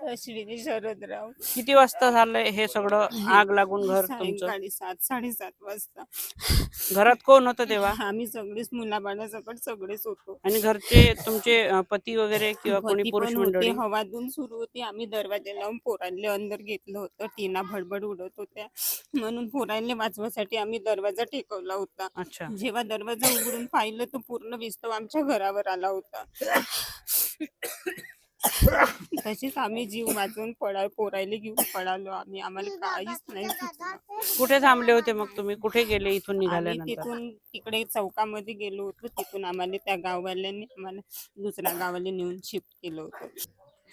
अश्विनी शरदराव. किती वाजता झालंय हे सगळं आग लागून घर तुमचं? सायंकाळी 7-7:30 वाजता. घरात कोण होतं तेव्हा? आम्ही सगळेच मुलाबाळासकट सगळेच होतो. आणि घरचे तुमचे पती वगैरे किंवा कोणी पती पुरुष पण होते. मंडळी? हवाधून सुरू होती. आम्ही दरवाजा लावून पोरांले अंदर घेतलं होतं. टीना भडभड उडत होत्या म्हणून पोरांले वाचवासाठी आम्ही दरवाजा टेकवला होता. अच्छा. जेव्हा दरवाजा उघडून पाहिलं तर पूर्ण विस्तव आमच्या घरावर आला होता. तसेच आम्ही जीव वाचवून पोरायले घेऊन पळालो आम्ही. आम्हाला काहीच नाही सुचलं. कुठे थांबले होते मग तुम्ही? कुठे गेले इथून आम्ही निघाल्यानंतर? तिथून तिकडे चौकामध्ये गेलो होतो. तिथून आम्हाला त्या गाववाल्यांनी आम्हाला दुसऱ्या गावाला नेऊन शिफ्ट केलं होतं.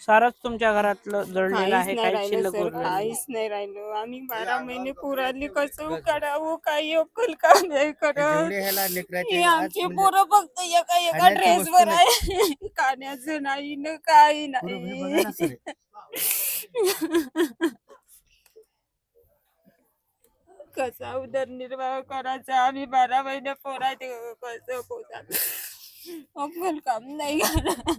सारच तुमच्या घरातलं जळलेलं काहीच आहे, नाही काही राहिलं शिल्लक सर, उरलेलं नाही. काहीच नाही राहिलं. आम्ही 12 महिने पोरांनी कसं काढावं, काही अक्कल का नाही करत. हे आमचे पोरं फक्त एका ड्रेसवर आहे. खाण्याचं नाही ना काही नाही. कसा उदरनिर्वाह करायचा आम्ही 12 महिने पोरा कसं अक्कल काम नाही करत.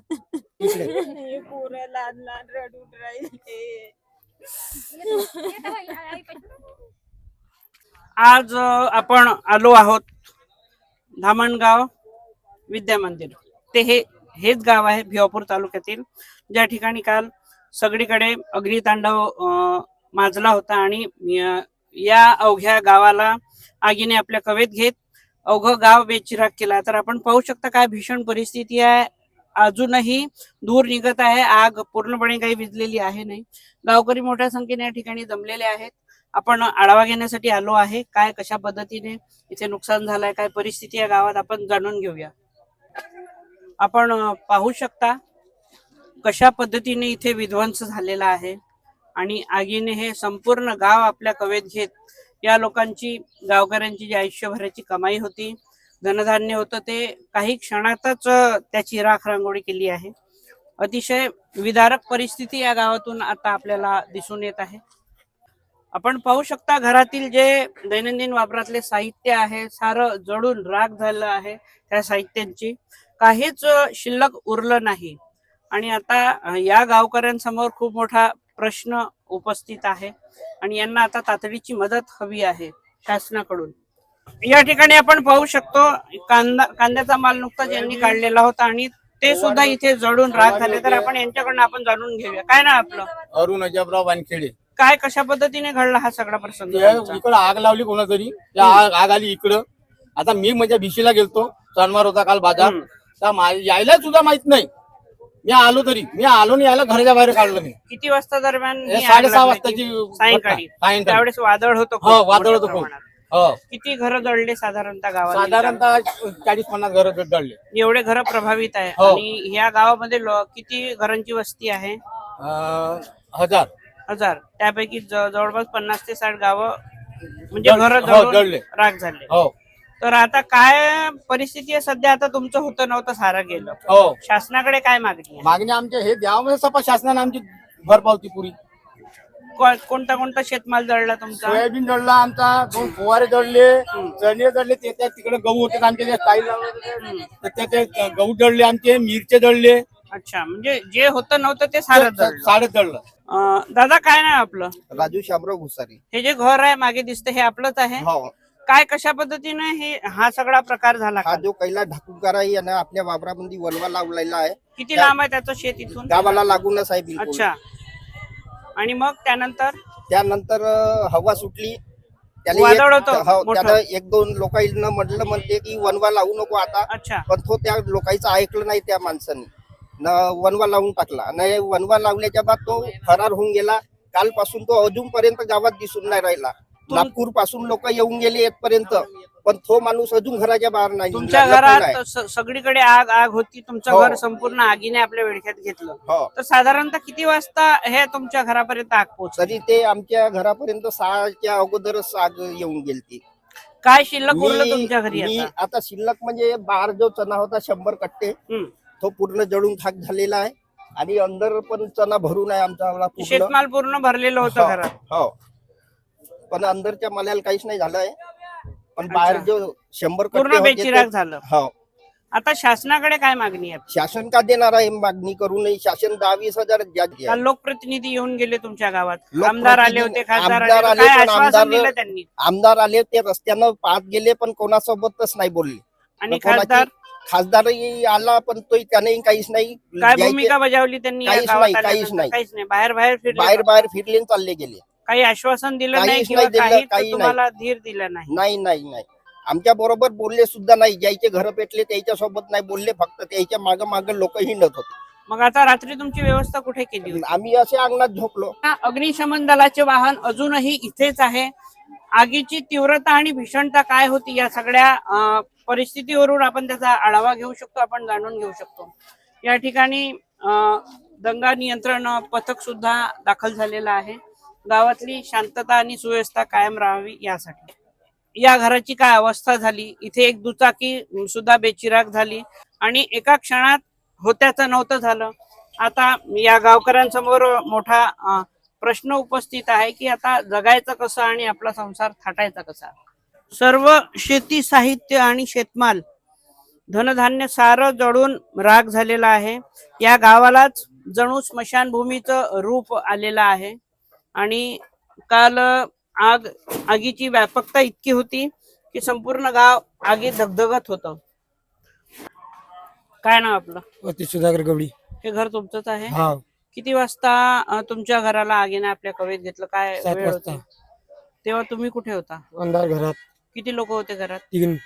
हे पोरं लहान लहान रडून राहिले. आज आपण आलो आहोत धामणगाव विद्या मंदिर. ते हेच गाव आहे भिवापूर तालुक्यातील, ज्या ठिकाणी काल सगळीकडे अग्नितांडव माजला होता आणि या अवघ्या गावाला आगीने आपल्या कवेत घेत अवघं गाव बेचिराग केला. तर आपण पाहू शकता काय भीषण परिस्थिती आहे. अजूनही दूर निघत आहे. आग पूर्णपणे काही विझलेली आहे नाही. गावकरी मोठ्या संख्येने या ठिकाणी जमलेले आहेत. आपण आढावा घेण्यासाठी आलो आहे. काय कशा पद्धतीने इथे नुकसान झालंय, काय परिस्थिती या गावात आपण जाणून घेऊया. आपण पाहू शकता कशा पद्धतीने इथे विध्वंस झालेला आहे आणि आगीने हे संपूर्ण गाव आपल्या कवेत घेत या लोकांची, गावकऱ्यांची जी आयुष्यभराची कमाई होती, धनधान्य होतं, ते काही क्षणातच त्याची राख रांगोळी केली आहे. अतिशय विदारक परिस्थिती या गावातून आता आपल्याला दिसून येत आहे. आपण पाहू शकता घरातील जे दैनंदिन वापरातले साहित्य आहे सारं जळून राख झालं आहे. त्या साहित्यांची काहीच शिल्लक उरलं नाही. आणि आता या गावकऱ्यांसमोर खूप मोठा प्रश्न उपस्थित आहे आणि यांना आता तातडीची मदत हवी आहे शासनाकडून. या ठिकाणी आपण पाहू शकतो कांद्याचा माल नुकताच यांनी काढलेला होता आणि ते सुद्धा इथे जळून राख झाले. तर आपण यांच्याकडनं आपण जाणून घेऊया. काय ना आपलं? अरुण अजबराव वानखेडे. काय कशा पद्धतीने घडला हा सगळा प्रसंग? इकडं आग लावली कोणातरी, त्या आग आली इकडं. आता मी म्हणजे भिशीला गेलतो, सणवार होता काल बाजार, यायला सुद्धा माहित नाही. मी आलो नाही, यायला घराच्या बाहेर काढलं मी. किती वाजता दरम्यान? 6:30 वाजताची सायंकाळी. त्यावेळेस वादळ होतं खूप. हो, वादळ होतं खूप. हो, किती घरं जळले साधारणतः गावात? साधारणतः 40-50 घर जळले. एवढे घरं प्रभावित आहे. हो. आणि या गावामध्ये किती घरांची वस्ती आहे? 1000. त्यापैकी जवळपास 50 ते 60 गावं म्हणजे घर जळले, राख झाले. हो. तर आता काय परिस्थिती आहे सध्या? आता तुमचं होतं नव्हतं सारं गेलं. हो. शासनाकडे काय मागणी आहे? मागणी आमच्या हे द्यावं सपा शासनाने आमची भरपावती पुरी. कोणता कोणता शेतमाल जळला तुमचा? सोयाबीन जळला आमचा, 2 फुवारे जळले, चणे जळले. ते तिकडे गहू होते आमचे, ते स्टाईल ते गहू जळले आमचे, मिरचे जळले. अच्छा, म्हणजे जे होतं नव्हतं ते सारं जळलं. दादा काय नाही आपलं? राजू शामराव घुसारी. हे जे घर आहे मागे दिसतं हे आपलंच आहे? हो. काय कशा पद्धतीने हा सगळा प्रकार झाला? हा जो कैलास ढाकुरकर आहे यानं आपल्या वावरामध्ये वनवा लावलेला आहे. किती लांब आहे त्याचं शेत इथून? गावाला लागूनच आहे बिलकुल. अच्छा. आणि मग त्यानंतर हवा सुटली, वादळ होतं त्याला 1-2 लोकांना म्हणते की वनवा लावू नको आता. अच्छा. पण तो त्या लोकांचं ऐकलं नाही. त्या माणसाने वनवा लावून टाकला. आणि वनवा लावल्याच्या बाद तो फरार होऊन गेला. कालपासून तो अजूनपर्यंत गावात दिसून नाही राहिला. नागपूर पासून लोक येऊन गेले येतपर्यंत, पण तो माणूस अजून घराच्या बाहेर नाही. तुमच्या घरात सगळीकडे आग होती, तुमचं घर संपूर्ण आगीने आपल्या विळख्यात घेतलं. तर साधारणतः किती वाजता हे तुमच्या घरापर्यंत आग पोहोचली? तरी ते आमच्या घरापर्यंत 6च्या अगोदरच आग येऊन गेलती. काय शिल्लक उरलं तुमच्या घरी? आता शिल्लक म्हणजे बाहेर जो चणा होता 100 कट्टे, तो पूर्ण जळून खाक झालेला आहे. आणि अंदर पण चणा भरून आहे आमचा. शेतमाल पूर्ण भरलेलं होतं घरात. हो, पण अंदरच्या मालाला काहीच नाही झालंय. पण बाहेर जो 100 पूर्ण बेचिराग झालं. हो. आता शासनाकडे काय मागणी आहे? शासन का देणार आहे मागणी करू नये? शासन 10-20 हजार काल लोकप्रतिनिधी येऊन गेले तुमच्या गावात, लोकप्रतिनिधी- आमदार आले होते, खासदार आमदार आले होते. आले, काय पण आश्वासन आमदार- दिलं त्यांनी? आमदार आले ते रस्त्यानं पाहत गेले पण कोणासोबतच नाही बोलले. आणि कोणाची- खासदार खासदारही आला पण तो त्याने काहीच नाही काय द्यायचे- भूमिका बजावली त्यांनी या काहीच गावात नाही, आल्यानंतर? काहीच नाही. काहीच नाही. बाहेर बाहेर फिरले बाहेर का? बाहेर फिरले आणि चालले गेले. काही आश्वासन दिलं नाही काहीच किंवा नाही दिलं, काही काही तुम्हाला धीर दिला नाही? नाही नाही नाही आमच्या बरोबर बोलले सुद्धा नाही. ज्याचे घर पेटले त्याच्या सोबत नाही बोलले, फक्त त्याच्या माग माग लोक हिंडत होते. मग आता रात्री तुमची व्यवस्था कुठे केली होती? आम्ही असे अंगणात झोपलो. अग्निशमन दलाचे वाहन अजूनही इथेच आहे. आगीची तीव्रता आणि भीषणता काय होती या सगळ्या परिस्थितीवरून आपण त्याचा आढावा घेऊ शकतो, आपण जाणून घेऊ शकतो. या ठिकाणी दंगा नियंत्रण पथक सुद्धा दाखल झालेलं आहे, गावातली शांतता आणि सुव्यवस्था कायम राहावी यासाठी. या घराची काय अवस्था झाली, इथे एक दुचाकी सुद्धा बेचिराग झाली आणि एका क्षणात होत्याचं नव्हतं झालं. आता या गावकऱ्यांसमोर मोठा प्रश्न उपस्थित आहे की आता जगायचं कसं आणि आपला संसार थाटायचा कसा. सर्व शेती साहित्य आणि शेतमाल, धनधान्य सारं जळून राख झालेलं आहे. या गावालाच जणू स्मशानभूमीचं रूप आलेलं आहे. आणि काल आगीची व्यापकता इतकी होती की संपूर्ण गाव आगीत धगधगत होतं. काय नाव आपलं? सुधाकर गवडी. हे घर तुमचंच आहे? हा, किती वाजता तुमच्या घराला आगीने आपल्या कवेत घेतलं? काय 7 वेळ वाजता. होती तेव्हा? तुम्ही कुठे होता? अंधार घरात. किती लोक होते घरात? 3.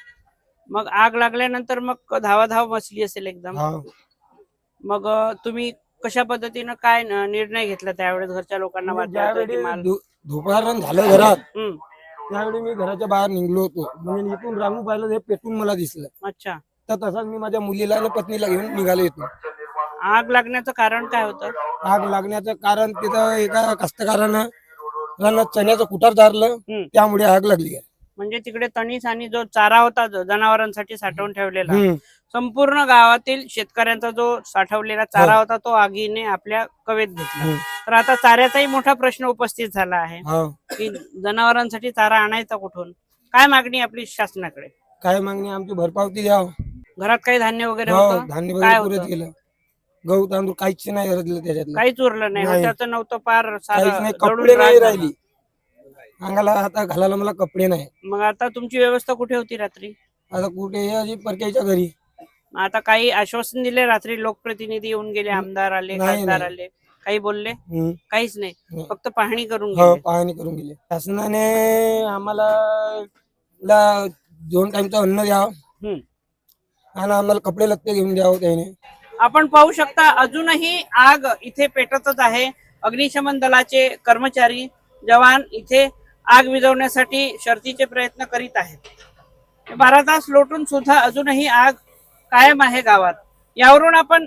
मग आग लागल्यानंतर मग धावाधाव मचली असेल एकदम. हा, मग तुम्ही कशा पद्धतीनं काय निर्णय घेतला त्यावेळेस? घरच्या लोकांना वाचवायचं की माल? धुपारण झालं घरात, हम्म. त्यावेळी मी घराच्या बाहेर निघलो होतो. म्हणजे इथून रांगू पाहिलं, हे पेटून मला दिसलं. अच्छा. तर तसाच मी माझ्या मुलीला आणि पत्नीला घेऊन निघालो येतो. आग लागण्याचं कारण काय होतं? आग लागण्याचं कारण तिथं एका कष्टकारानं रानात चण्याचं कुटार धरलं, त्यामुळे आग लागली. म्हणजे तिकडे तणीस आणि जो चारा होता जनावरांसाठी साठवून ठेवलेला, हम्म. संपूर्ण गावातील शेतकऱ्यांचा जो साठवलेला चारा होता तो आगीने आपल्या कवेत घेतला. तर आता चाऱ्याचाही मोठा प्रश्न उपस्थित झाला आहे हा, की जनावरांसाठी चारा आणायचा कुठून? काय मागणी आपली शासनाकडे? काय मागणी? आमची भरपावती द्यावं. घरात काही धान्य वगैरे हो, होतं? धान्य काय वगैरे पुरत होतं? गेलं. गहू तांदूळ काहीच नाही राहिलं त्याच्यातलं. काहीच उरलं नाही. नाही. त्याचं नव्हतं पार काहीच सारं नाही. जळून कपडे नाही राख झालं. राहिली अंगाला, आता घालायला मला कपडे नाही. मग आता तुमची व्यवस्था कुठे होती रात्री? आता कुठे? अजी परक्याच्या घरी. आता काही आश्वासन दिले रात्री? लोकप्रतिनिधी येऊन गेले, आमदार आले, नाही, खासदार नाही. आले, काही बोलले? हम्म. काहीच नाही, नाही. फक्त पाहणी करून हो, गेले. पाहणी करून गेले. शासनाने आम्हाला 2 टाइमचं अन्न द्यावं हम्म. आणि आम्हाला कपडे लत्ते घेऊन द्यावं त्याने. आपण पाहू शकता अजूनही आग इथे पेटतच आहे. अग्निशमन दलाचे कर्मचारी, जवान इथे आग विझवण्यासाठी शर्थीचे प्रयत्न करीत आहेत. 12 तास लोटून सुद्धा अजूनही आग कायम आहे गावात. यावरून आपण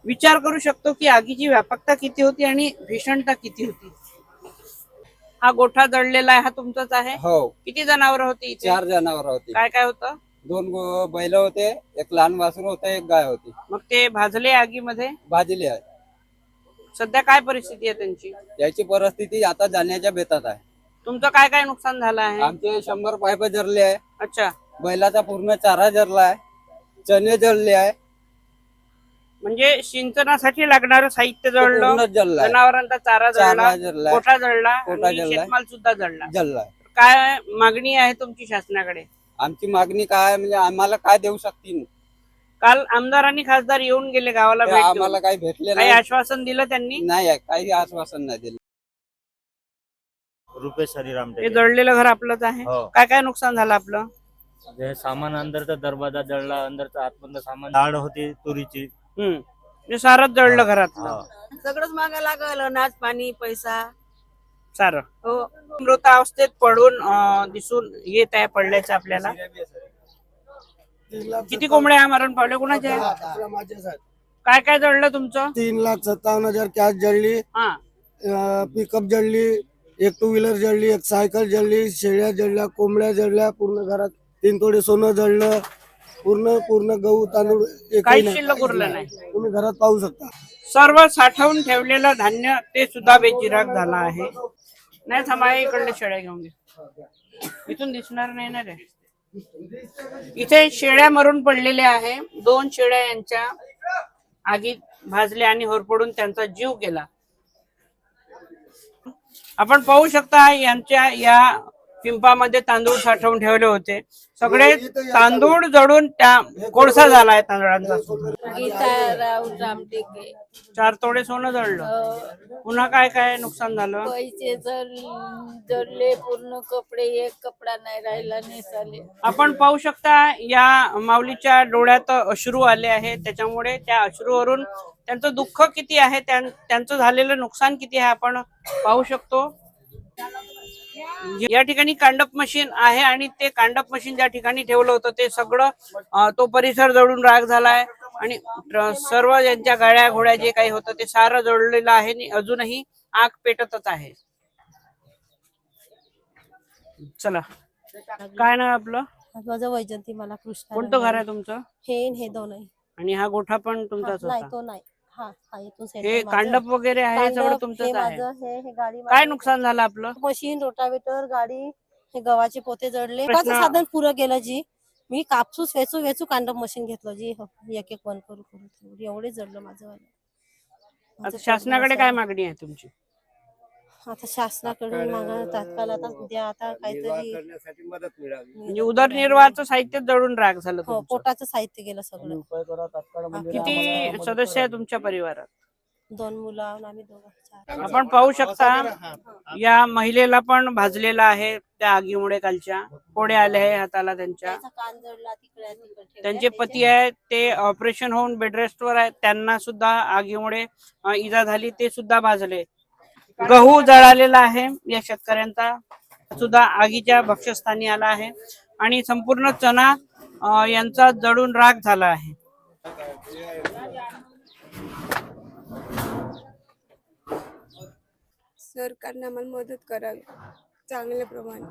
विचार करू शकतो की आगीची व्यापकता किती होती आणि भीषणता किती होती. हा गोठा जळलेला आहे, हा तुमचाच आहे? हो, किती जनावर होती इथे? 4 जनावर होती. काय काय होतं? 2 बैल होते, एक लहान वासरू होतं, एक गाय होती. मग ते भाजले आगीमध्ये? भाजली आहे. सध्या काय परिस्थिती आहे त्यांची? याची परिस्थिती आता जाण्याच्या बेतात आहे. तुमचं काय काय नुकसान झालं आहे? आमचे 100 पाईप जरले आहे, अच्छा. बैलाचा पूर्ण चारा जरला आहे, चणे जळले आहे, म्हणजे सिंचनासाठी लागणारं साहित्य जळलं, पूर्णच जळला आहे. जनावरांचा चारा चारा जळला, जळलाय, कोठा जळला, कोठा आणि जळलाय. शेतमाल सुद्धा जळला. जळला आहे. काय मागणी आहे तुमची शासनाकडे? आमची मागणी काय म्हणजे आम्हाला काय देऊ शकतील? काल आमदार आणि खासदार येऊन गेले गावाला ते भेट देऊन. आम्हाला काही भेटले काही नाही. आश्वासन दिलं त्यांनी? नाही आहे, काही आश्वासन नाही दिलं. रुपेश हरिराम हे टेके. जळलेलं घर आपलंच आहे? हो. काय काय नुकसान झालं आपलं? जे सामान अंदरचा दरवाजा जळला, अंदरचा आतमधलं सामान, डाळ होती तुरीची. म्हणजे सारंच जळलं घरातलं. हा. सगळंच मागा लागल, अनाज पाणी पैसा. सारं हो, मृतावस्थेत पडून दिसून येत आहे पडल्याचं आपल्याला. किती कोंबड्या मरण पावल्या कुणाच्या? काय काय जळलं तुमचं? 3,57,000 कॅश जळली, हा. पिकअप जळली, एक 2 व्हीलर जळली, एक सायकल जळली, शेळ्या जळल्या, कोंबड्या जळल्या, पूर्ण घरात 3 तोडे सोनं जळलं, पूर्ण गहू तांदूळ एकही काहीच नाही. शिल्लक उरलं नाही. तुम्ही घरात पाहू शकता. सर्व साठवून ठेवलेलं धान्य ते सुद्धा बेचिराग झालं आहे. नाही थांबा, इकडले शेळ्या घेऊन घे, इथून दिसणार नाही ना रे. इथे शेळ्या मरून पडलेल्या आहे. 2 शेळ्या यांच्या आगीत भाजल्या आणि होरपडून त्यांचा जीव गेला. आपण पाहू शकता यांच्या या पिंपामध्ये तांदूळ साठवून ठेवले होते. सगळे तांदूळ जळून त्या कोळसा झालाय तांदळांचा. गीता राव रामटेके. 4 तोडे सोनं जळलं. पुन्हा काय काय नुकसान झालं? पैसे जडले, पूर्ण कपडे, एक कपडा नाही राहिला नेसाले. आपण पाहू शकता या माऊलीच्या डोळ्यात अश्रू आले आहे. त्याच्यामुळे त्या अश्रूवरून त्यांचं दुःख किती आहे, त्यांचं झालेलं नुकसान किती आहे आपण पाहू शकतो. या ठिकाणी कांडप मशीन आहे आणि ते कांडप मशीन ज्या ठिकाणी ठेवलं होतं ते सगळं तो परिसर जळून राख झालाय आणि सर्व ज्यांच्या गाड्या घोड्या जे काही होतं ते सारं जळलेलं आहे आणि अजूनही आग पेटतच आहे. चला, काय नाव आपलं? माझं वैजंती, मला कृष्ण. कोणतं घर आहे तुमचं? हे दोनही. आणि हा गोठा पण तुमचाच नाही, होता? तो नाही. हा इथून set हे माझं. कांडप वगैरे आहे हे सगळं कांडप, तुमचंच हे आहे? माझं, हे गाडी काय माझी. नुकसान झालं आपलं? मशीन, रोटावेटर, गाडी, हे गव्हाचे पोते जडले. प्रश्न- माझं साधन पुरं गेलं जी. मी कापसूस वेचू कांडप मशीन घेतलं जी. एक एक वन करू एवढे जडलं माझं. आता शासनाकडे काय मागणी आहे तुमची? आता शासनाकडून मागा तात्काळ आता द्या, आता काहीतरी. म्हणजे उदरनिर्वाहाचं साहित्य जळून राख झालं हो, तुमचं. पोटाचं साहित्य गेलं सगळं. किती सदस्य आहे तुमच्या परिवारात? 2 मुलं आणि आम्ही दोघं, 4. आपण पाहू शकता या महिलेला पण भाजलेला आहे त्या आगीमुळे. कालच्या कोडे आले आहे हाताला त्यांच्या. त्याचा कान जडला, तिकडे ठेवला. त्यांचे पती आहेत ते ऑपरेशन होऊन बेडरेस्टवर आहेत. त्यांना सुद्धा आगीमुळे इजा झाली, ते सुद्धा भाजले. गहू जळालेला आहे या शेतकऱ्यांचा सुद्धा आगीच्या भक्ष्यस्थानी आला आहे आणि संपूर्ण चणा यांचा जळून राख झाला आहे. सरकारने आम्हाला मदत करावी चांगल्या प्रमाणे.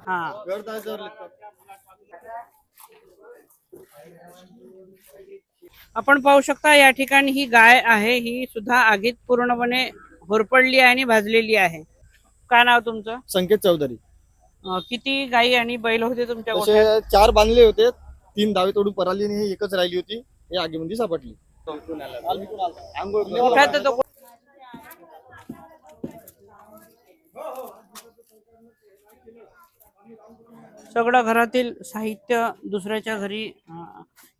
आपण पाहू शकता या ठिकाणी ही गाय आहे, ही सुद्धा आगीत पूर्णपणे होरपडली आहे आणि भाजलेली आहे. काय नाव तुमचं? संकेत चौधरी. किती गायी आणि बैल होते तुमच्या तसे गोठ्यात? 4 बांधले होते, 3 दावे तोडून पराली आणि ही एकच राहिली होती. ही आगीमध्ये सापडली. गोठ्यात तो सगळं घरातील साहित्य दुसऱ्याच्या घरी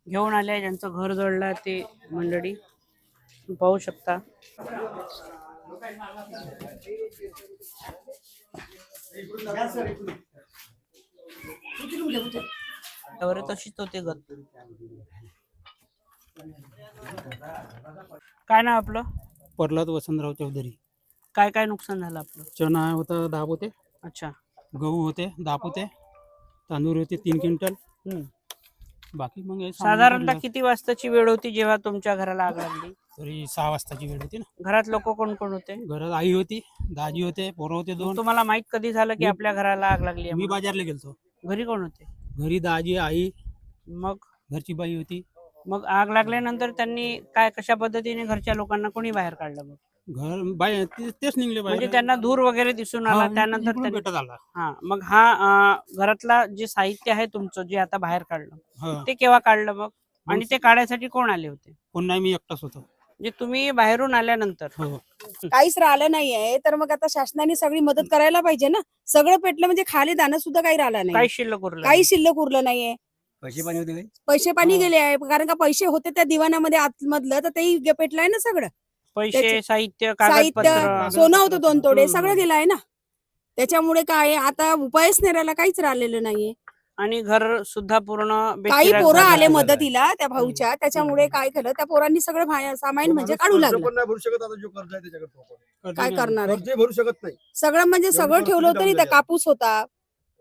घेऊन आले. ज्यांचं घर जळलं ते मंडळी पाहू शकता. तशीच होते गत. काय नाव आपलं? प्रल्हाद वसंतराव चौधरी. काय काय नुकसान झालं आपलं? चणा होता 10 पोते, अच्छा. गहू होते 10 पोते, तांदूळ होते 3 क्विंटल. बाकी मग हे सामान साधारणतः पडलं. किती वाजताची वेळ होती जेव्हा तुमच्या घराला आग लागली? तरी 6 वाजताची वेळ होती ना. घरात लोक कोण कोण होते? घरात आई होती, दाजी होते, पोरं होते 2. तुम्हाला माहित कधी झालं की मी- आपल्या घराला आग लागली आहे मी म्हणून? बाजारला गेलतो. घरी कोण होते? घरी दाजी, आई, मग घरची बाई होती. मग आग लागल्यानंतर त्यांनी काय कशा पद्धतीने घरच्या लोकांना कोणी बाहेर काढलं? मग घर बाई तेच निघले म्हणजे बाहेर. त्यांना धूर वगैरे दिसून आला त्यानंतर इकडून त्यांनी भेटत आला. हा मग हा घरातला जे साहित्य आहे तुमचं जे आता बाहेर काढलं हा. ते केव्हा काढलं मग? आणि ते काढायसाठी कोण आले होते? कोण नाही, मी एकटाच होतो. म्हणजे तुम्ही बाहेरून आल्यानंतर हो. काहीच राहिलं नाहीये, तर मग आता शासनाने सगळी मदत करायला पाहिजे ना. सगळं पेटलं म्हणजे खाली दाणं सुद्धा काही राहिलं काही नाही, शिल्लक उरलं काही शिल्लक उरलं नाहीये. पैसे पाणी गेले आहे, कारण का पैसे होते त्या दिवाणामध्ये आतमधलं, तर तेही पेटलंय ना सगळं. पैसे, त्याचे- साहित्य, साहित्य, कागदपत्र. सोनं होतं 2 तोडे, सगळं गेलं आहे ना. त्याच्यामुळे काय आहे, आता उपायच नाही राहिला, काहीच राहिलेलं नाहीये. आणि घर सुद्धा पूर्ण काही बेचिराख पोरं झालं आले आहे. मदतीला त्या भाऊच्या, त्याच्यामुळे काय केलं, त्या पोरांनी सगळं सामान म्हणजे काढू लागलं. भरू शकत आता जो कर्ज आहे त्याच्याकडे काय करणार आहे? कर्ज भरू शकत नाही. सगळं म्हणजे सगळं परिस्थिती ठेवलं होतं डाऊन त्या झाली. कापूस होता,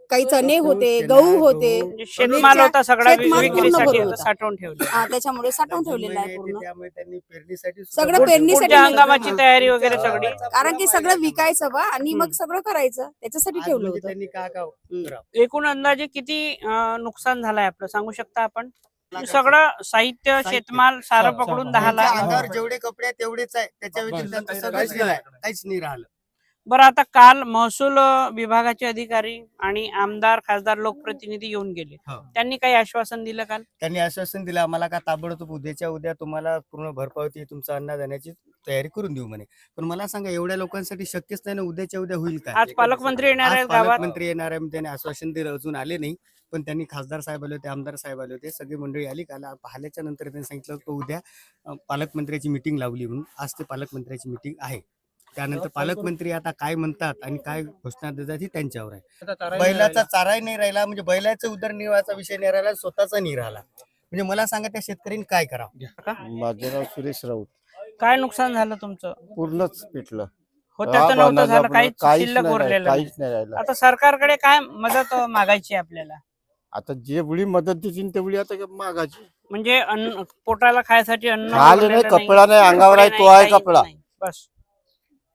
काही चणे होते, चणा, गहू होते. म्हणजे शेतमाल होता सगळा शेतमाल पूर्ण विक्रीसाठी भरून आता होता. साठवून ठेवले. त्याच्यामुळे साठवून ठेवलेलं आहे पूर्ण. त्यामुळे त्यांनी पेरणीसाठी सगळं पेरणीसाठी पुढच्या नाही. हंगामाची तयारी वगैरे सगळी. कारण की सगळं विकायचं बा आणि मग सगळं करायचं, त्याच्यासाठी ठेवलं होतं. त्यांनी एकूण अंदाजे किती नुकसान झालंय आपलं सांगू शकता आपण? सगळं साहित्य, शेतमाल सारं पकडून 10 लाख. अंगावर जेवढे कपडे आहेत तेवढेच आहे, त्याच्या व्यतिरिक्त बस. सगळंच गेलंय, काहीच नाही राहिलं. बरं, आता काल महसूल विभागाचे अधिकारी आणि आमदार खासदार लोकप्रतिनिधी येऊन गेले, हो. त्यांनी काही आश्वासन दिलं काल? त्यांनी आश्वासन दिलं आम्हाला का ताबडतोब उद्याच्या उद्या तुम्हाला पूर्ण भरपावती तुमचं अन्नदानाची तयारी करून देऊ म्हणे. पण मला सांगा एवढ्या लोकांसाठी शक्यच नाही ना, उद्याच्या उद्या होईल काय? आज पालकमंत्री येणार आज आहेत गावात. पालकमंत्री येणार आहे त्याने आश्वासन दिलं, अजून आले नाही. पण त्यांनी खासदार साहेब आले होते, आमदार साहेब आले होते, सगळी मंडळी आली. काल पाहिल्याच्या नंतर त्यांनी सांगितलं तो उद्या पालकमंत्र्याची मिटिंग लावली म्हणून. आज ते पालकमंत्र्याची मिटिंग आहे. त्यानंतर पालकमंत्री आता काय म्हणतात आणि काय घोषणा देतात ही त्यांच्यावर आहे. बैलाचा चाराही नाही राहिला, म्हणजे बैलाचा उदरनिर्वाहाचा विषय नाही राहिला, स्वतःचा नाही राहिला. म्हणजे मला सांगा त्या शेतकऱ्यांनी काय करावं? माझं नाव सुरेश राऊत. काय नुकसान झालं तुमचं? पूर्णच पिटलं. होत्याचं नव्हतं झालं, काहीच काहीच शिल्लक नाही उरलेलं राहिलं, नाही. काहीच नाही राहिलं. आता सरकारकडे काय मदत मागायची आपल्याला? आता जेवढी मदत देतील तेवढी आता मागायची. म्हणजे अन्न पोटाला खायसाठी अन्न खायला उरलेलं नाही, कपडा नाही, अंगावर आहे, तो नाही, आहे काहीच कपडा. नाही. बस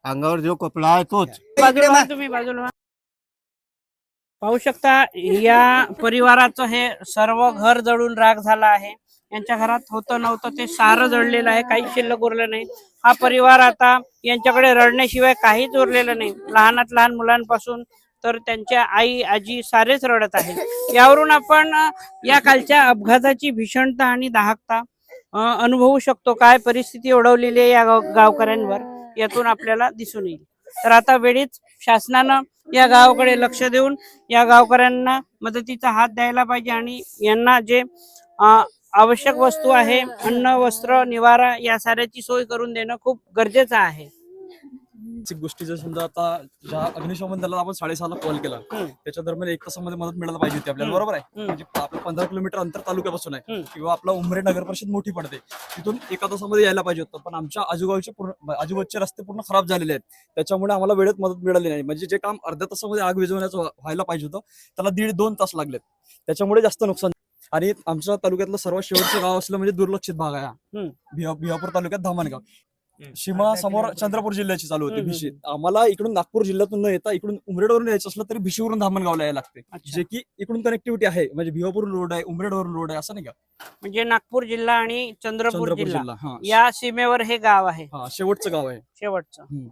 अंगावर जो कपडा आहे तोच. बाजूला व्हा तुम्ही, बाजूला व्हा. पाहू शकता या परिवाराचं हे सर्व घर जळून राख झालं आहे. यांच्या घरात होतं नव्हतं ते सारं जळलेलं आहे, काही शिल्लक उरलं नाही. हा परिवार आता यांच्याकडे रडण्याशिवाय काहीच उरलेलं नाही. लहानात लहान मुलांपासून तर त्यांच्या आई आजी सारेच रडत आहेत. यावरून आपण या कालच्या अपघाताची भीषणता आणि दाहकता अनुभवू शकतो. काय परिस्थिती ओढवलेली आहे या गावकऱ्यांवर यातून आपल्याला दिसून येईल. तर आता वेळीच शासनानं या गावाकडे लक्ष देऊन या गावकऱ्यांना मदतीचा हात द्यायला पाहिजे आणि यांना जे आवश्यक वस्तू आहे, अन्न वस्त्र निवारा या साऱ्याची सोय करून देणं खूप गरजेचं आहे. गोष्टी जर समजा आता ज्या अग्निशमन दलाला आपण 6:30 कॉल केला, त्याच्या दरम्यान 1 तासामध्ये मदत मिळायला पाहिजे होती आपल्याला, बरोबर आहे. म्हणजे आपलं 15 किलोमीटर अंतर तालुक्यापासून आहे किंवा आपला उमरे नगर परिषद मोठी पडते, तिथून 1 तासामध्ये यायला पाहिजे होतं. पण आमच्या आजूबाजूचे रस्ते पूर्ण खराब झालेले आहेत, त्याच्यामुळे आम्हाला वेळेत मदत मिळाली नाही. म्हणजे जे काम अर्ध्या तासामध्ये आग विझवण्याचं व्हायला पाहिजे होतं त्याला 1.5-2 तास लागलेत, त्याच्यामुळे जास्त नुकसान. आणि आमच्या तालुक्यातलं सर्वात शेवटचं गाव असलं म्हणजे दुर्लक्षित भाग आहे भिवापूर तालुक्यात धामणगाव. सीमा समोर चंद्रपूर जिल्ह्याची चालू होती भिशी. आम्हाला इकडून नागपूर जिल्ह्यातून न येता इकडून उमरेडवरून यायचं असलं तरी भिशीवरून धामणगावला यायला लागते, जे की इकडून कनेक्टिव्हिटी आहे. म्हणजे भिवापूर रोड आहे, उमरेडवरून रोड आहे, असं नाही का. म्हणजे नागपूर जिल्हा आणि चंद्रपूर जिल्हा हा या सीमेवर हे गाव आहे, शेवटचं गाव आहे. शेवटचं.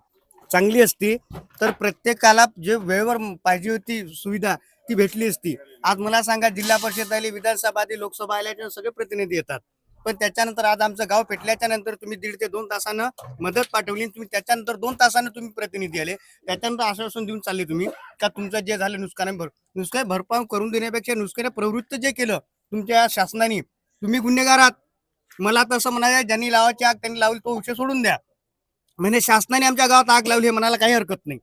चांगली असती तर प्रत्येकाला जे वेळेवर पाहिजे होती सुविधा ती भेटली असती. आज मला सांगा जिल्हा परिषद आली, विधानसभा आली, लोकसभा आल्याच्या सगळे प्रतिनिधी येतात. पण त्याच्यानंतर आज आमचं गाव पेटल्याच्या नंतर तुम्ही 1.5 ते 2 तासानं मदत पाठवली. तुम्ही त्याच्यानंतर 2 तासानं तुम्ही प्रतिनिधी आले, त्याच्यानंतर आश्वासन देऊन चालले तुम्ही का तुमचं जे झालं नुकसान भरपाई करून देण्यापेक्षा नुकसान प्रवृत्त जे केलं तुमच्या शासनाने, तुम्ही गुन्हेगार आहात. मला तसं म्हणायचं, ज्यांनी लावायची आग त्यांनी लावली तो विषय सोडून द्या. म्हणजे शासनाने आमच्या गावात आग लावली हे म्हणायला काही हरकत नाही.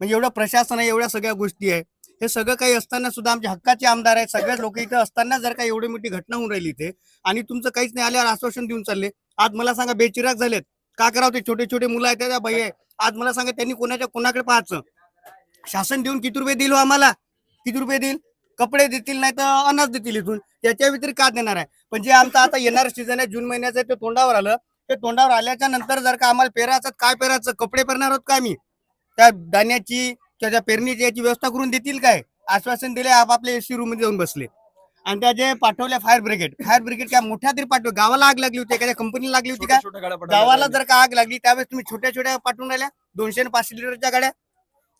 म्हणजे एवढं प्रशासन आहे, एवढ्या सगळ्या गोष्टी आहे, हे सगळं काही असताना सुद्धा आमचे हक्काचे आमदार आहेत, सगळ्याच लोक इथं असताना जर काही एवढी मोठी घटना होऊन राहिली इथे आणि तुमचं काहीच नाही आल्यावर आश्वासन देऊन चालले. आज मला सांगा बेचिराग झालेत, का करावं? ते छोटे छोटे मुलं आहेत त्या बाई आहे. आज मला सांगा त्यांनी कोणाकडे पाहायचं? शासन देऊन किती रुपये देईल आम्हाला? किती रुपये देईल? कपडे देतील, नाही तर अनाज देतील इथून, त्याच्या व्यतिरिक्त का देणार आहे? पण जे आमचं आता येणारं सीझन आहे जून महिन्याचं ते तोंडावर आलं. ते तोंडावर आल्याच्या नंतर जर का आम्हाला पेरायचं, काय पेरायचं? कपडे पेरणार आहोत का आम्ही? त्या धान्याची त्याच्या पेरणीची याची व्यवस्था करून देतील काय? आश्वासन दिले, आपापल्या एसी रूम मध्ये जाऊन बसले. आणि त्या जे पाठवल्या फायर ब्रिगेड काय मोठ्या तरी पाठव, गावाला आग लागली होती, एखाद्या कंपनीला लागली होती का? गावाला जर का आग लागली त्यावेळेस तुम्ही छोट्या छोट्या पाठवून राहिल्या 200 आणि 500 लिटरच्या गाड्या.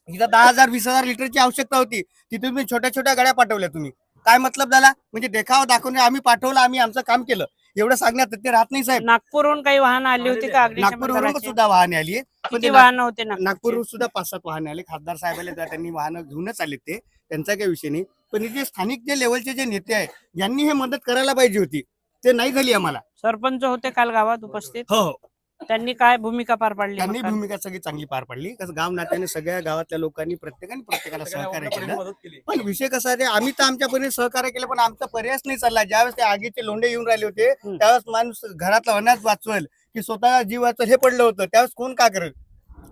इथं 10,000-20,000 लिटरची आवश्यकता होती, तिथे तुम्ही छोट्या छोट्या गाड्या पाठवल्या. तुम्ही काय मतलब झाला? म्हणजे देखावा दाखवणे, आम्ही पाठवलं, आम्ही आमचं काम केलं एवढं सांगण्यात ते राहत नाही साहेब. नागपूरहून काही वाहन आली होती का? नागपूरवरून सुद्धा वाहने आली आहे, किती वाहन होते? नागपूरवरून सुद्धा 5-7 वाहने आले. खासदार साहेबांनी त्यांनी वाहनं घेऊनच आले, ते त्यांचा काही विषय नाही. पण जे स्थानिक जे लेवलचे जे नेते आहेत यांनी हे मदत करायला पाहिजे होती, ते नाही झाली. आम्हाला सरपंच होते काल गावात उपस्थित, हो, त्यांनी काय भूमिका पार पाडली? त्यांनी भूमिका सगळी चांगली पार पडली. कसं गाव नात्याने सगळ्या गावातल्या लोकांनी प्रत्येकाला सहकार्य केलं. पण विषय कसा आहे, आम्ही तर आमच्यापर्यंत सहकार्य केलं, पण आमचा पर्यायच नाही चालला. ज्यावेळेस ते आगीचे लोंढे येऊन राहिले होते त्यावेळेस माणूस घरातला अनाज वाचवेल की स्वतः जीव वाचवेल हे पडलं होतं. त्यावेळेस कोण का करेल?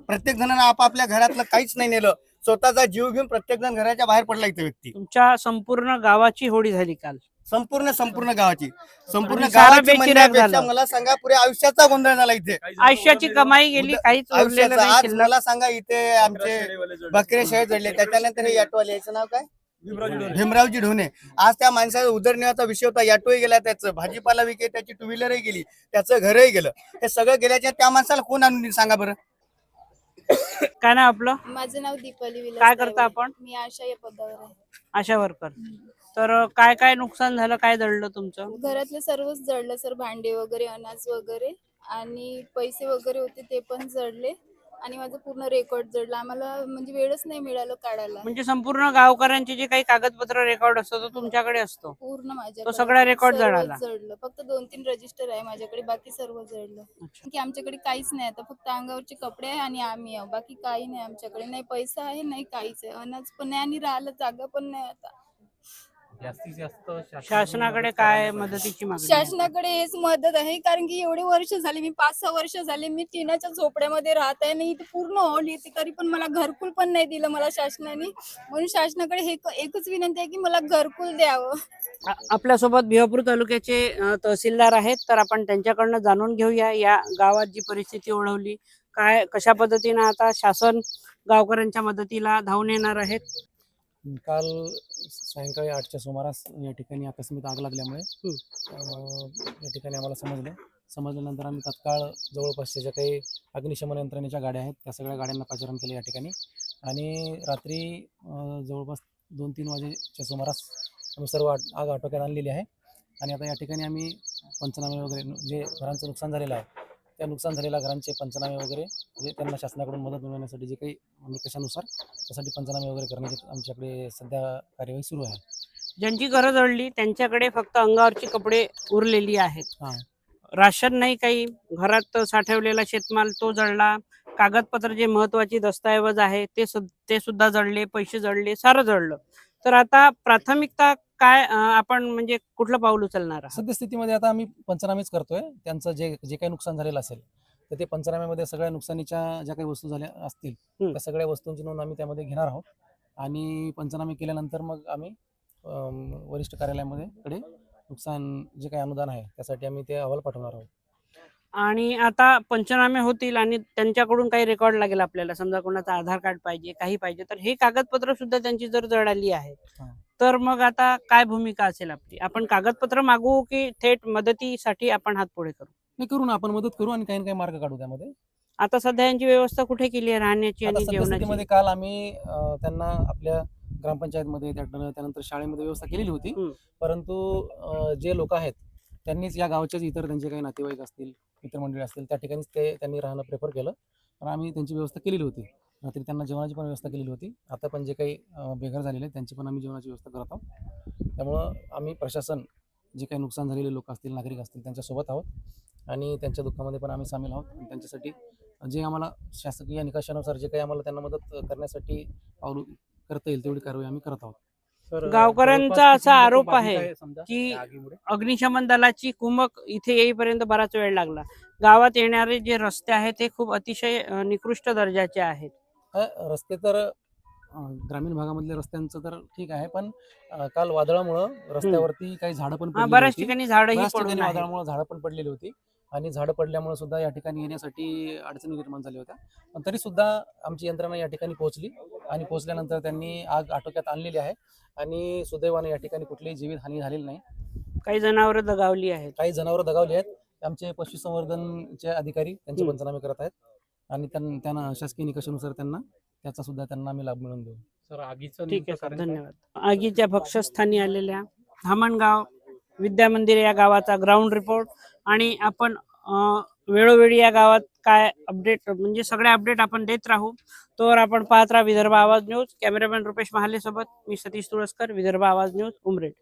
प्रत्येक जणांना आपापल्या घरातलं काहीच नाही नेलं, स्वतःचा जीव घेऊन प्रत्येक जण घराच्या बाहेर पडला. इथे व्यक्ती तुमच्या संपूर्ण गावाची होळी झाली काल, संपूर्ण गावाची बेचिराग झालं. मला सांगा पुऱ्या आयुष्याचा गोंधळ झाला इथे. आयुष्याची कमाई गेली, काहीच उरलेलं नाही आज शिल्लक. मला सांगा इथे आमचे बकरे शेळ जडले. त्याच्यानंतर हे ऑटोवाले, याचं नाव काय? भीमरावजी ढोणे. आज त्या माणसाचा उदरनिर्वाहाचा विषय होता. ऑटोही गेला, त्याचं भाजीपाला विके, त्याची 2 व्हीलरही गेली, त्याचं घरही गेलं. हे सगळं गेल्याच्या त्या माणसाला कोण आणून देईल सांगा बरं? काय नाव आपलं? माझं नाव दीपाली विलास काय करता तायवाडे. आपण? मी आशा या पदावर आहे. आशा वर्कर. तर काय काय नुकसान झालं, काय जळलं तुमचं? घरातलं सर्वच जळलं सर, भांडे वगैरे, अनाज वगैरे आणि पैसे वगैरे होते ते पण जळले आणि माझं पूर्ण रेकॉर्ड जळलं. आम्हाला म्हणजे वेळच नाही मिळालं काढायला. म्हणजे संपूर्ण गावकऱ्यांचे जे काही कागदपत्र रेकॉर्ड असतो तो तुमच्याकडे असतो, पूर्ण तो माझ्याकडे सगळा रेकॉर्ड सर्वच जळाला. जळलं. फक्त 2-3 रजिस्टर आहे माझ्याकडे, बाकी सर्व जळलं. की आमच्याकडे काहीच नाही आता, फक्त अंगावरचे कपडे आहे आणि आम्ही आहो, बाकी काही नाही आमच्याकडे. नाही पैसा आहे, नाही काहीच आहे, अनाज पण नाही आणि राहायला जागा पण नाही आता. जास्तीत जास्त शासनाकडे काय मदतीची मागणी आहे? शासनाकडे हेच मदत आहे, कारण की एवढे वर्ष झाले, मी 5-6 वर्ष झाले मी टिनाच्या झोपड्यामध्ये राहत आहे आणि इथे पूर्ण हॉल येते, तरी पण मला घरकुल पण नाही दिलं मला शासनाने. म्हणून शासनाकडे हे एकच विनंती आहे की मला घरकुल द्यावं. आपल्यासोबत भिवापूर तालुक्याचे तहसीलदार आहेत, तर आपण त्यांच्याकडनं जाणून घेऊया या गावात जी परिस्थिती ओढवली, काय कशा पद्धतीने आता शासन गावकऱ्यांच्या मदतीला धावून येणार आहेत. काल सायंकाळी 8च्या सुमारास या ठिकाणी आकस्मिक आग लागल्यामुळे या ठिकाणी आम्हाला समजल्यानंतर आम्ही तात्काळ जवळपासच्या ज्या काही अग्निशमन यंत्रणेच्या गाड्या आहेत त्या सगळ्या गाड्यांना पाचारण केलं या ठिकाणी आणि रात्री जवळपास 2-3 वाजेच्या सुमारास आम्ही सर्व आग आटोक्यात आणलेली आहे आणि आता या ठिकाणी आम्ही पंचनामे वगैरे जे घरांचं नुकसान झालेलं आहे त्या नुकसान झालेल्या घरांचे पंचनामे वगैरे जे त्यांना शासनाकडून मदत मिळवण्यासाठी जे काही निकषानुसार त्यासाठी पंचनामे वगैरे करण्याची आमच्याकडे सध्या कार्यवाही सुरू आहे. ज्यांची घरं जळली त्यांच्याकडे फक्त अंगावरची कपडे उरलेली आहेत. राशन नाही, काही घरात साठवलेला शेतमाल तो जळला, कागदपत्र जे महत्वाची दस्तऐवज आहे ते सुद्धा जळले, पैसे जळले, सारं जळलं. तर आता प्राथमिकता काय आपण म्हणजे कुठलं पाऊल उचलणार आहात? सद्यस्थितीमध्ये आता आम्ही पंचनामेच करतोय. त्यांचं जे काही नुकसान झालेलं असेल तर ते पंचनाम्यामध्ये सगळ्या नुकसानीच्या ज्या काही वस्तू झाल्या असतील त्या सगळ्या वस्तूंची नोंद आम्ही त्यामध्ये घेणार आहोत आणि पंचनामे केल्यानंतर मग आम्ही वरिष्ठ कार्यालयामध्ये कडे नुकसान जे काही अनुदान आहे त्यासाठी आम्ही ते अहवाल पाठवणार आहोत. आणि आता पंचनामे होतील आणि त्यांच्याकडून काही रेकॉर्ड लागेल आपल्याला, समजा कोणाचं आधार कार्ड पाहिजे, काही पाहिजे, तर हे कागदपत्र सुद्धा त्यांची जर जळाली आहेत तर मग आता काय भूमिका असेल आपली? आपण कागदपत्र मागू की थेट मदतीसाठी आपण हात पुढे करू? नाही, करू ना, आपण मदत करू आणि काही ना काही मार्ग काढू त्यामध्ये. आता सध्या यांची व्यवस्था कुठे केली आहे राहण्याची आणि जेवणाची? काल आम्ही त्यांना आपल्या ग्रामपंचायतमध्ये त्यानंतर शाळेमध्ये व्यवस्था केलेली होती, परंतु जे लोक आहेत त्यांनीच या गावच्याच इतर त्यांचे काही नातेवाईक असतील, मित्रमंडळी असतील त्या ठिकाणीच त्यांनी राहणं प्रेफर केलं. पण आम्ही त्यांची व्यवस्था केलेली होती, रात्री त्यांना जेवणाची पण व्यवस्था केलेली होती. आता पण जे काही बेघर झालेले आहेत त्यांची पण आम्ही जेवणाची व्यवस्था करत आहोत. त्यामुळं आम्ही प्रशासन जे काही नुकसान झालेले लोक असतील, नागरिक असतील त्यांच्यासोबत आहोत आणि त्यांच्या दुःखामध्ये पण आम्ही सामील आहोत. त्यांच्यासाठी जे आम्हाला शासकीय निकषानुसार जे काही आम्हाला त्यांना मदत करण्यासाठी पाऊल करता येईल तेवढी कारवाई आम्ही करत आहोत. गावकऱ्यांचा असा आरोप आहे की अग्निशमन दलाची कुमक इथे येईपर्यंत बराच वेळ लागला. गावात येणारे जे रस्ते आहेत ते खूप अतिशय निकृष्ट दर्जाचे आहेत. रस्ते तर ग्रामीण भागामधल्या रस्त्यांचं तर ठीक आहे, पण काल वादळामुळं रस्त्यावरती काही झाडं पण बऱ्याच ठिकाणी वादळामुळे झाडं पण पडलेली होती आणि झाडं पडल्यामुळे सुद्धा या ठिकाणी येण्यासाठी अडचणी निर्माण झाल्या होत्या. पण तरी सुद्धा आमची यंत्रणा या ठिकाणी पोहोचली आणि पोहोचल्यानंतर त्यांनी आग आटोक्यात आणलेली आहे आणि सुदैवाने या ठिकाणी कुठलीही जीवितहानी झालेली नाही. काही जनावरं दगावली आहेत, आमचे पशुसंवर्धनचे अधिकारी त्यांचे पंचनामे करत आहेत आणि त्यांना शासकीय निकषानुसार त्याचा सुद्धा त्यांना आम्ही लाभ मिळवून देऊ. सर, आगीचं ठीक आहे सर, धन्यवाद. आगीच्या भक्षस्थानी आलेल्या धामणगाव विद्या मंदिर या गावाचा ग्राउंड रिपोर्ट आणि आपण वेळोवेळी या गावात काय अपडेट म्हणजे सगळे अपडेट आपण देत राहू. तोवर आपण पाहत राहा विदर्भ आवाज न्यूज. कॅमेरामॅन रुपेश महाले सोबत मी सतीश तुळसकर, विदर्भ आवाज न्यूज, उमरेड.